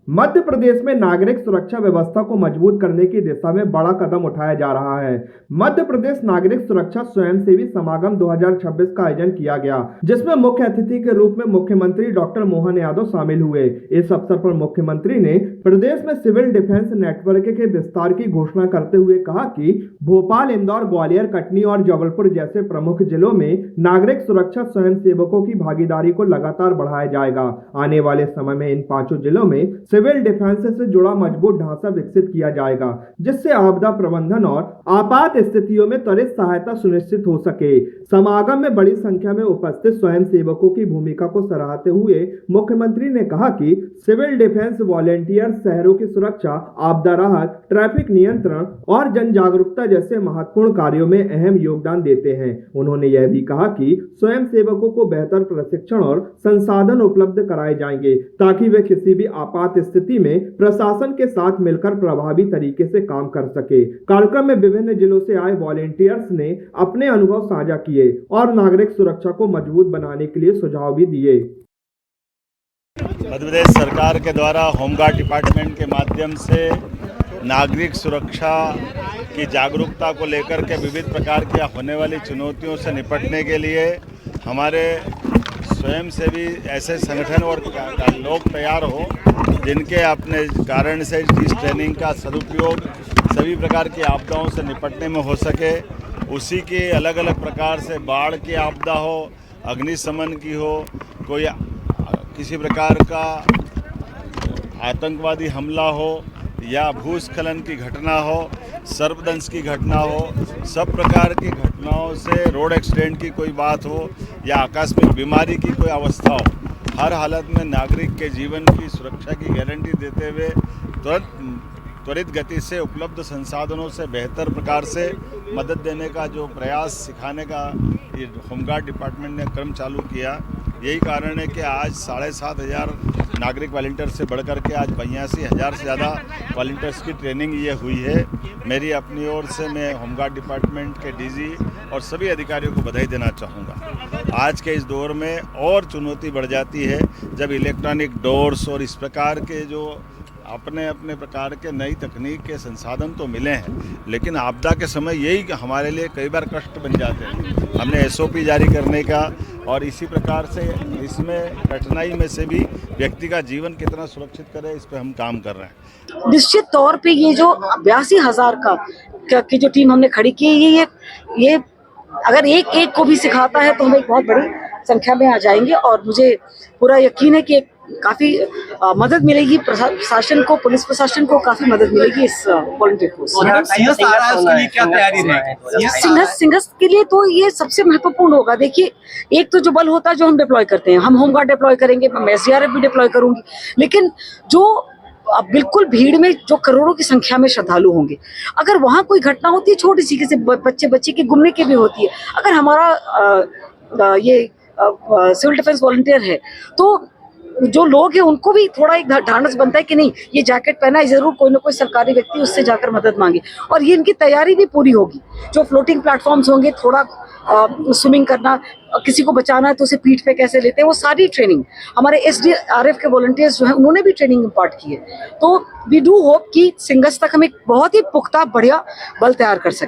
मध्य प्रदेश में नागरिक सुरक्षा व्यवस्था को मजबूत करने की दिशा में बड़ा कदम उठाया जा रहा है। मध्य प्रदेश नागरिक सुरक्षा स्वयंसेवी समागम 2026 का आयोजन किया गया, जिसमें मुख्य अतिथि के रूप में मुख्यमंत्री डॉक्टर मोहन यादव शामिल हुए। इस अवसर पर मुख्यमंत्री ने प्रदेश में सिविल डिफेंस नेटवर्क के विस्तार की घोषणा करते हुए कहा कि भोपाल, इंदौर, ग्वालियर, कटनी और जबलपुर जैसे प्रमुख जिलों में नागरिक सुरक्षा स्वयंसेवकों की भागीदारी को लगातार बढ़ाया जाएगा। आने वाले समय में इन 5 जिलों में सिविल डिफेंस से जुड़ा मजबूत ढांचा विकसित किया जाएगा, जिससे आपदा प्रबंधन और आपात स्थितियों में त्वरित सहायता सुनिश्चित हो सके। समागम में बड़ी संख्या में उपस्थित स्वयंसेवकों की भूमिका को सराहते हुए मुख्यमंत्री ने कहा कि सिविल डिफेंस वॉलेंटियर शहरों की सुरक्षा, आपदा राहत, ट्रैफिक नियंत्रण और जन जागरूकता जैसे महत्वपूर्ण कार्यों में अहम योगदान देते हैं। उन्होंने यह भी कहा कि स्वयंसेवकों को बेहतर प्रशिक्षण और संसाधन उपलब्ध कराए जाएंगे, ताकि वे किसी भी आपात स्थिति में प्रशासन के साथ मिलकर प्रभावी तरीके से काम कर सके। कार्यक्रम में विभिन्न जिलों से आए वॉलेंटियर्स ने अपने अनुभव साझा किए और नागरिक सुरक्षा को मजबूत बनाने के लिए सुझाव भी दिए। मध्य प्रदेश सरकार के द्वारा होमगार्ड डिपार्टमेंट के माध्यम से नागरिक सुरक्षा की जागरूकता को लेकर के विविध प्रकार की होने वाली चुनौतियों से निपटने के लिए हमारे स्वयंसेवी ऐसे संगठन और लोग तैयार हो जिनके अपने कारण से इस ट्रेनिंग का सदुपयोग सभी प्रकार की आपदाओं से निपटने में हो सके। उसी के अलग अलग प्रकार से बाढ़ की आपदा हो, अग्निशमन की हो, कोई किसी प्रकार का आतंकवादी हमला हो या भूस्खलन की घटना हो, सर्पदंश की घटना हो, सब प्रकार की घटनाओं से, रोड एक्सीडेंट की कोई बात हो या आकस्मिक बीमारी की कोई अवस्था हो, हर हालत में नागरिक के जीवन की सुरक्षा की गारंटी देते हुए त्वरित गति से उपलब्ध संसाधनों से बेहतर प्रकार से मदद देने का जो प्रयास सिखाने का ये होमगार्ड डिपार्टमेंट ने क्रम चालू किया। यही कारण है कि आज 7,500 नागरिक वॉलंटियर से बढ़कर के आज 82,000 से ज़्यादा वॉलंटियर्स की ट्रेनिंग ये हुई है। मेरी अपनी ओर से मैं होमगार्ड डिपार्टमेंट के डीजी और सभी अधिकारियों को बधाई देना चाहूँगा। आज के इस दौर में और चुनौती बढ़ जाती है जब इलेक्ट्रॉनिक डोर्स और इस प्रकार के जो अपने अपने प्रकार के नई तकनीक के संसाधन तो मिले हैं, लेकिन आपदा के समय यही हमारे लिए कई बार कष्ट बन जाते हैं। हमने SOP जारी करने का और इसी प्रकार से इसमें कठिनाई में से भी व्यक्ति का जीवन कितना सुरक्षित करे, इस पर हम काम कर रहे हैं। निश्चित तौर पे ये जो 82,000 की जो टीम हमने खड़ी की है, ये अगर एक को भी सिखाता है तो हम एक बहुत बड़ी संख्या में आ जाएंगे और मुझे पूरा यकीन है कि काफी मदद मिलेगी प्रशासन को, पुलिस प्रशासन को काफी मदद मिलेगी इस वॉलंटियर फोर्स। सिंहस्थ के लिए तो ये सबसे महत्वपूर्ण होगा। देखिए, एक तो जो बल होता है जो हम डिप्लॉय करते हैं, हम होमगार्ड डिप्लॉय करेंगे, मैं SDRF भी डिप्लॉय करूंगी, लेकिन जो बिल्कुल भीड़ में जो करोड़ों की संख्या में श्रद्धालु होंगे, अगर वहां कोई घटना होती है छोटी सी, किसी बच्चे की गुमने की भी होती है, अगर हमारा ये सिविल डिफेंस वॉलंटियर है तो जो लोग हैं उनको भी थोड़ा एक ढांढस बनता है कि नहीं, ये जैकेट पहना है, जरूर कोई ना कोई सरकारी व्यक्ति उससे जाकर मदद मांगे। और ये इनकी तैयारी भी पूरी होगी। जो फ्लोटिंग प्लेटफॉर्म्स होंगे, थोड़ा स्विमिंग करना, किसी को बचाना है तो उसे पीठ पे कैसे लेते हैं, वो सारी ट्रेनिंग हमारे SDRF के वॉलंटियर्स जो हैं उन्होंने भी ट्रेनिंग इम्पार्ट की है। तो वी डू होप कि सिंहस्थ तक हम एक बहुत ही पुख्ता बढ़िया बल तैयार कर सकें।